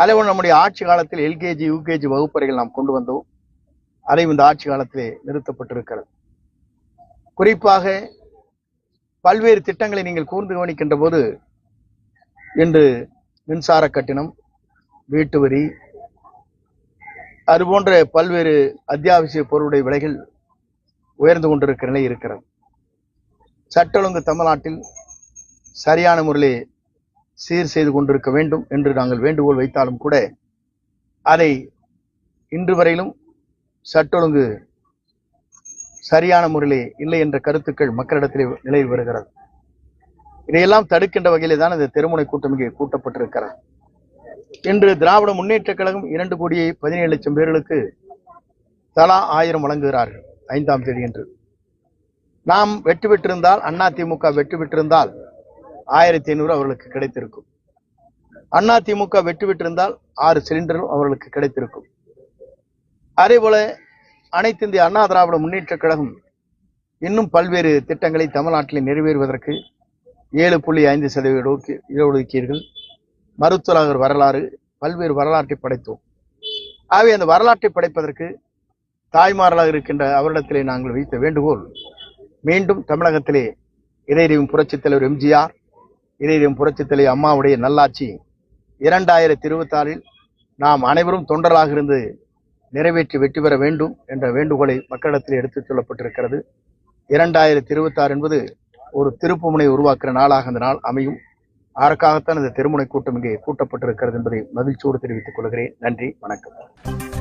அதேபோல் நம்முடைய ஆட்சி காலத்தில் எல்கேஜி யூகேஜி வகுப்பறைகள் நாம் கொண்டு வந்தோம். அதையும் இந்த ஆட்சி காலத்திலே நிறுத்தப்பட்டிருக்கிறது. குறிப்பாக பல்வேறு திட்டங்களை நீங்கள் கூர்ந்து கவனிக்கின்ற போது இன்று மின்சார கட்டணம், வீட்டு வரி, அதுபோன்ற பல்வேறு அத்தியாவசிய பொருளுடைய விலைகள் உயர்ந்து கொண்டிருக்கிற நிலை இருக்கிறது. சட்ட ஒழுங்கு தமிழ்நாட்டில் சரியான முறையிலே சீர் செய்து கொண்டிருக்க வேண்டும் என்று நாங்கள் வேண்டுகோள் வைத்தாலும் கூட அதை இன்று வரையிலும் சட்ட ஒழுங்கு சரியான முறையிலே இல்லை என்ற கருத்துக்கள் மக்களிடத்திலே நிலையில் வருகிறது. இதையெல்லாம் தடுக்கின்ற வகையிலே தான் இந்த தெருமுனை கூட்டம் இங்கே கூட்டப்பட்டிருக்கிறது. இன்று திராவிட முன்னேற்ற கழகம் 2,17,00,000 பேர்களுக்கு தலா 1000 வழங்குகிறார்கள் 5ஆம் தேதி என்று. நாம் வெற்றி பெற்றிருந்தால், அதிமுக வெற்றி பெற்றிருந்தால் 1500 அவர்களுக்கு கிடைத்திருக்கும். அதிமுக வெற்றி பெற்றிருந்தால் 6 சிலிண்டரும் அவர்களுக்கு கிடைத்திருக்கும். அதே போல அனைத்து இந்திய அண்ணா திராவிட முன்னேற்ற கழகம் இன்னும் பல்வேறு திட்டங்களை தமிழ்நாட்டில் நிறைவேறுவதற்கு 7.5% இடஒதுக்கீடுகள், மருத்துவர் வரலாறு, பல்வேறு வரலாற்றை படைத்தோம். ஆகவே அந்த வரலாற்றை படைப்பதற்கு தாய்மார்களாக இருக்கின்ற அவரிடத்திலே நாங்கள் வைத்த வேண்டுகோள், மீண்டும் தமிழகத்திலே இதயம் புரட்சித் தலைவர் எம்ஜிஆர், இதயம் புரட்சித் தலைவர் அம்மாவுடைய நல்லாட்சி 2026 நாம் அனைவரும் தொண்டராக இருந்து நிறைவேற்றி வெற்றி பெற வேண்டும் என்ற வேண்டுகோளை மக்களிடத்தில் எடுத்துச் சொல்லப்பட்டிருக்கிறது. 2026 என்பது ஒரு திருப்புமுனை உருவாக்குற நாளாக அந்த நாள் அமையும். அதற்காகத்தான் இந்த தெருமுனை கூட்டம் இங்கே கூட்டப்பட்டிருக்கிறது என்பதை மகிழ்ச்சியோடு தெரிவித்துக் கொள்கிறேன். நன்றி, வணக்கம்.